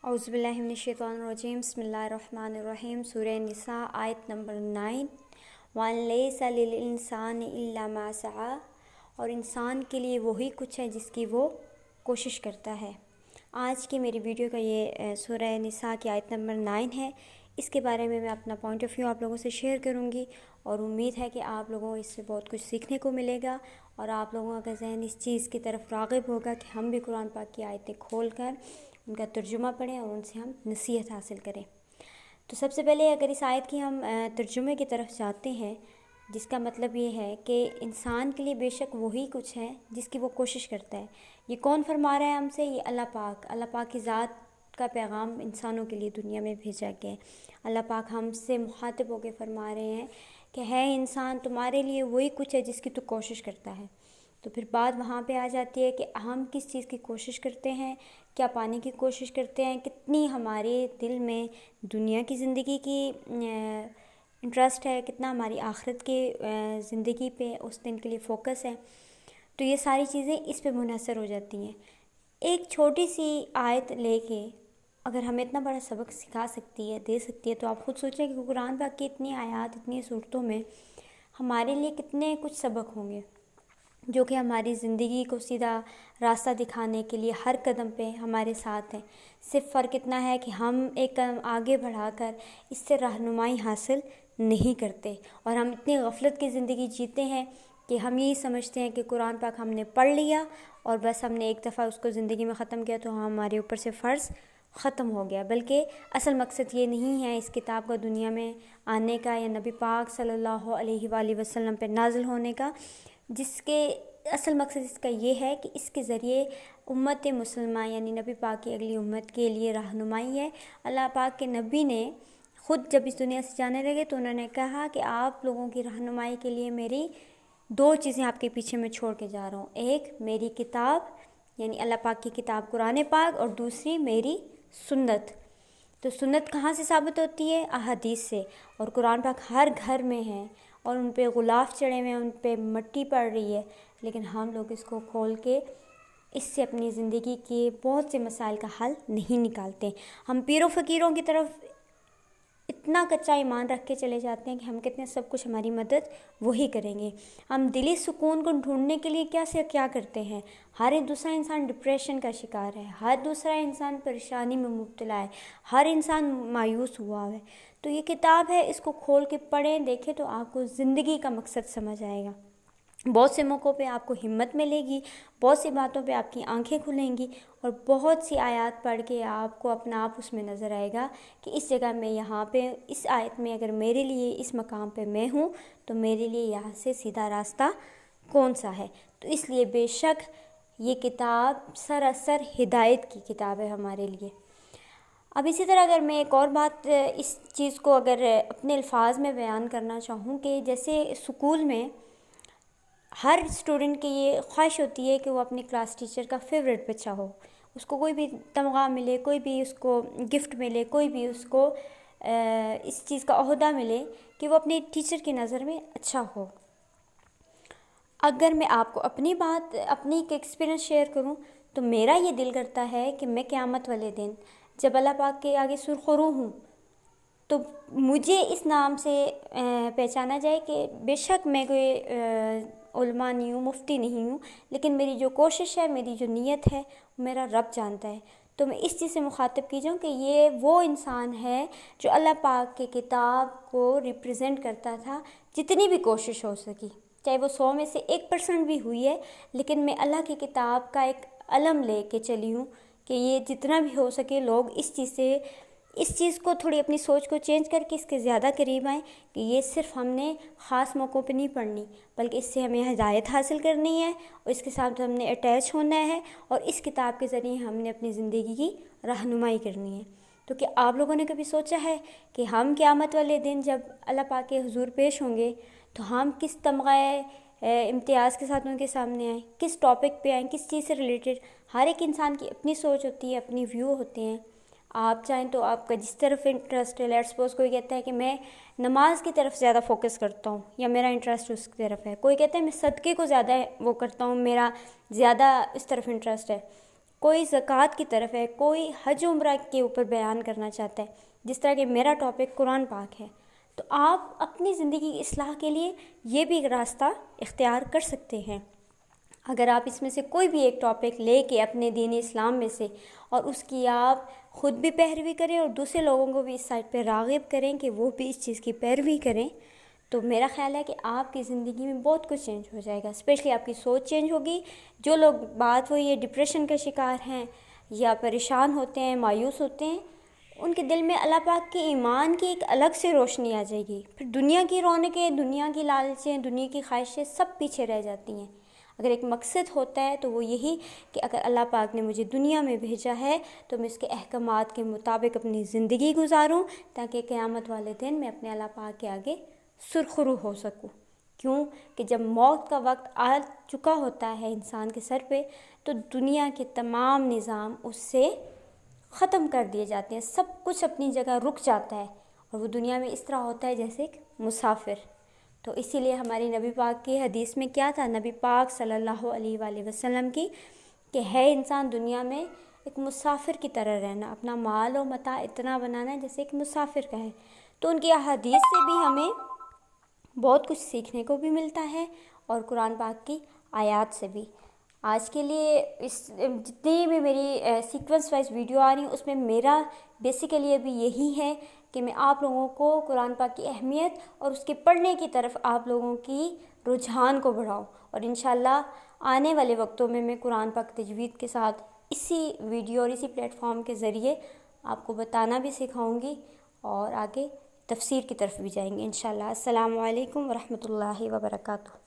اعوذ باللہ من الشیطان الرجیم بسم اللہ الرحمن الرحیم سورہ نساء آیت نمبر 9 وَأَن لَيْسَ لِلْإِنسَانِ إِلَّا مَا سَعَىٰ اور انسان کے لیے وہی کچھ ہے جس کی وہ کوشش کرتا ہے۔ آج کی میری ویڈیو کا یہ سورہ نساء کی آیت نمبر 9 ہے۔ اس کے بارے میں اپنا پوائنٹ آف ویو آپ لوگوں سے شیئر کروں گی اور امید ہے کہ آپ لوگوں کو اس سے بہت کچھ سیکھنے کو ملے گا اور آپ لوگوں کا ذہن اس چیز کی طرف راغب ہوگا کہ ہم بھی قرآن پاک کی آیتیں کھول کر ان کا ترجمہ پڑھیں اور ان سے ہم نصیحت حاصل کریں۔ تو سب سے پہلے اگر اس آیت کی ہم ترجمے کی طرف جاتے ہیں، جس کا مطلب یہ ہے کہ انسان کے لیے بے شک وہی کچھ ہے جس کی وہ کوشش کرتا ہے۔ یہ کون فرما رہا ہے ہم سے؟ یہ اللہ پاک کی ذات کا پیغام انسانوں کے لیے دنیا میں بھیجا گیا ہے۔ اللہ پاک ہم سے مخاطب ہو کے فرما رہے ہیں کہ ہے انسان، تمہارے لیے وہی کچھ ہے جس کی تو کوشش کرتا ہے۔ تو پھر بات وہاں پہ آ جاتی ہے کہ ہم کس چیز کی کوشش کرتے ہیں، کیا پانے کی کوشش کرتے ہیں، کتنی ہمارے دل میں دنیا کی زندگی کی انٹرسٹ ہے، کتنا ہماری آخرت کے زندگی پہ اس دن کے لیے فوکس ہے۔ تو یہ ساری چیزیں اس پہ منحصر ہو جاتی ہیں۔ ایک چھوٹی سی آیت لے کے اگر ہمیں اتنا بڑا سبق سکھا سکتی ہے، دے سکتی ہے، تو آپ خود سوچیں کہ قرآن پاک کی اتنی آیات، اتنی صورتوں میں ہمارے لیے کتنے کچھ سبق ہوں گے جو کہ ہماری زندگی کو سیدھا راستہ دکھانے کے لیے ہر قدم پہ ہمارے ساتھ ہیں۔ صرف فرق اتنا ہے کہ ہم ایک قدم آگے بڑھا کر اس سے رہنمائی حاصل نہیں کرتے اور ہم اتنی غفلت کی زندگی جیتے ہیں کہ ہم یہی سمجھتے ہیں کہ قرآن پاک ہم نے پڑھ لیا اور بس ہم نے ایک دفعہ اس کو زندگی میں ختم کیا تو ہمارے اوپر سے فرض ختم ہو گیا، بلکہ اصل مقصد یہ نہیں ہے اس کتاب کا دنیا میں آنے کا یا نبی پاک صلی اللہ علیہ وآلہ وسلم پہ نازل ہونے کا۔ جس کے اصل مقصد اس کا یہ ہے کہ اس کے ذریعے امت مسلمہ یعنی نبی پاک کی اگلی امت کے لیے رہنمائی ہے۔ اللہ پاک کے نبی نے خود جب اس دنیا سے جانے لگے تو انہوں نے کہا کہ آپ لوگوں کی رہنمائی کے لیے میری دو چیزیں آپ کے پیچھے میں چھوڑ کے جا رہا ہوں، ایک میری کتاب یعنی اللہ پاک کی کتاب قرآن پاک اور دوسری میری سنت۔ تو سنت کہاں سے ثابت ہوتی ہے؟ احادیث سے، اور قرآن پاک ہر گھر میں ہے اور ان پہ غلاف چڑھے ہوئے ہیں، ان پہ مٹی پڑ رہی ہے، لیکن ہم لوگ اس کو کھول کے اس سے اپنی زندگی کے بہت سے مسائل کا حل نہیں نکالتے۔ ہم پیر و فقیروں کی طرف اتنا کچا ایمان رکھ کے چلے جاتے ہیں کہ ہم کتنے سب کچھ ہماری مدد وہی کریں گے۔ ہم دلی سکون کو ڈھونڈنے کے لیے کیا کرتے ہیں؟ ہر ایک دوسرا انسان ڈپریشن کا شکار ہے، ہر دوسرا انسان پریشانی میں مبتلا ہے، ہر انسان مایوس ہوا ہے۔ تو یہ کتاب ہے، اس کو کھول کے پڑھیں، دیکھیں تو آپ کو زندگی کا مقصد سمجھ آئے گا۔ بہت سے موقعوں پہ آپ کو ہمت ملے گی، بہت سی باتوں پہ آپ کی آنکھیں کھلیں گی اور بہت سی آیات پڑھ کے آپ کو اپنا آپ اس میں نظر آئے گا کہ اس جگہ میں یہاں پہ اس آیت میں اگر میرے لیے اس مقام پہ میں ہوں تو میرے لیے یہاں سے سیدھا راستہ کون سا ہے۔ تو اس لیے بے شک یہ کتاب سراسر ہدایت کی کتاب ہے ہمارے لیے۔ اب اسی طرح اگر میں ایک اور بات اس چیز کو اگر اپنے الفاظ میں بیان کرنا چاہوں کہ جیسے اسکول میں ہر اسٹوڈنٹ کی یہ خواہش ہوتی ہے کہ وہ اپنی کلاس ٹیچر کا فیوریٹ بچہ ہو، اس کو کوئی بھی تمغہ ملے، کوئی بھی اس کو گفٹ ملے، کوئی بھی اس کو اس چیز کا عہدہ ملے کہ وہ اپنی ٹیچر کی نظر میں اچھا ہو۔ اگر میں آپ کو اپنی ایک ایکسپیرینس شیئر کروں تو میرا یہ دل کرتا ہے کہ میں قیامت والے دن جب اللہ پاک کے آگے سرخرو ہوں تو مجھے اس نام سے پہچانا جائے کہ بے شک میں کوئی علماء نہیں ہوں، مفتی نہیں ہوں، لیکن میری جو کوشش ہے، میری جو نیت ہے، میرا رب جانتا ہے۔ تو میں اس چیز سے مخاطب کی جاؤں کہ یہ وہ انسان ہے جو اللہ پاک کی کتاب کو ریپرزینٹ کرتا تھا جتنی بھی کوشش ہو سکی، چاہے وہ 100 میں سے 1% بھی ہوئی ہے، لیکن میں اللہ کی کتاب کا ایک علم لے کے چلی ہوں کہ یہ جتنا بھی ہو سکے لوگ اس چیز کو تھوڑی اپنی سوچ کو چینج کر کے اس کے زیادہ قریب آئیں کہ یہ صرف ہم نے خاص موقعوں پہ نہیں پڑھنی بلکہ اس سے ہمیں ہدایت حاصل کرنی ہے اور اس کے ساتھ ہم نے اٹیچ ہونا ہے اور اس کتاب کے ذریعے ہم نے اپنی زندگی کی رہنمائی کرنی ہے۔ تو کیا آپ لوگوں نے کبھی سوچا ہے کہ ہم قیامت والے دن جب اللہ پاک کے حضور پیش ہوں گے تو ہم کس تمغہ امتیاز کے ساتھ ان کے سامنے آئیں، کس ٹاپک پہ آئیں، کس چیز سے ریلیٹڈ؟ ہر ایک انسان کی اپنی سوچ ہوتی ہے، اپنی ویو ہوتے ہیں۔ آپ چاہیں تو آپ کا جس طرف انٹرسٹ ہے، لیٹس سپوز کوئی کہتا ہے کہ میں نماز کی طرف زیادہ فوکس کرتا ہوں یا میرا انٹرسٹ اس کی طرف ہے، کوئی کہتا ہے میں صدقے کو زیادہ وہ کرتا ہوں، میرا زیادہ اس طرف انٹرسٹ ہے، کوئی زکوٰۃ کی طرف ہے، کوئی حج عمرہ کے اوپر بیان کرنا چاہتا ہے، جس طرح کہ میرا ٹاپک قرآن پاک ہے، تو آپ اپنی زندگی کی اصلاح کے لیے یہ بھی ایک راستہ اختیار کر سکتے ہیں۔ اگر آپ اس میں سے کوئی بھی ایک ٹاپک لے کے اپنے دین اسلام میں سے اور اس کی آپ خود بھی پیروی کریں اور دوسرے لوگوں کو بھی اس سائٹ پہ راغب کریں کہ وہ بھی اس چیز کی پیروی کریں، تو میرا خیال ہے کہ آپ کی زندگی میں بہت کچھ چینج ہو جائے گا، اسپیشلی آپ کی سوچ چینج ہوگی۔ جو لوگ بات ہوئی ہے ڈپریشن کا شکار ہیں یا پریشان ہوتے ہیں، مایوس ہوتے ہیں، ان کے دل میں اللہ پاک کے ایمان کی ایک الگ سے روشنی آ جائے گی، پھر دنیا کی رونقیں، دنیا کی لالچیں، دنیا کی خواہشیں سب پیچھے رہ جاتی ہیں۔ اگر ایک مقصد ہوتا ہے تو وہ یہی کہ اگر اللہ پاک نے مجھے دنیا میں بھیجا ہے تو میں اس کے احکامات کے مطابق اپنی زندگی گزاروں، تاکہ قیامت والے دن میں اپنے اللہ پاک کے آگے سرخرو ہو سکوں۔ کیوں کہ جب موت کا وقت آ چکا ہوتا ہے انسان کے سر پہ، تو دنیا کے تمام نظام اس سے ختم کر دیے جاتے ہیں، سب کچھ اپنی جگہ رک جاتا ہے، اور وہ دنیا میں اس طرح ہوتا ہے جیسے ایک مسافر۔ تو اسی لیے ہماری نبی پاک کی حدیث میں کیا تھا، نبی پاک صلی اللہ علیہ وآلہ وسلم کی، کہ ہے انسان دنیا میں ایک مسافر کی طرح رہنا، اپنا مال و متاع اتنا بنانا ہے جیسے ایک مسافر کا ہے۔ تو ان کی احادیث سے بھی ہمیں بہت کچھ سیکھنے کو بھی ملتا ہے، اور قرآن پاک کی آیات سے بھی۔ آج کے لیے جتنی بھی میری سیکوینس وائز ویڈیو آ رہی ہیں، اس میں میرا بیسیکلی ابھی یہی ہے کہ میں آپ لوگوں کو قرآن پاک کی اہمیت اور اس کے پڑھنے کی طرف آپ لوگوں کی رجحان کو بڑھاؤں، اور انشاءاللہ آنے والے وقتوں میں قرآن پاک تجوید کے ساتھ اسی ویڈیو اور اسی پلیٹ فارم کے ذریعے آپ کو بتانا بھی سکھاؤں گی، اور آگے تفسیر کی طرف بھی جائیں گے انشاءاللہ۔ السلام علیکم ورحمۃ اللہ وبرکاتہ۔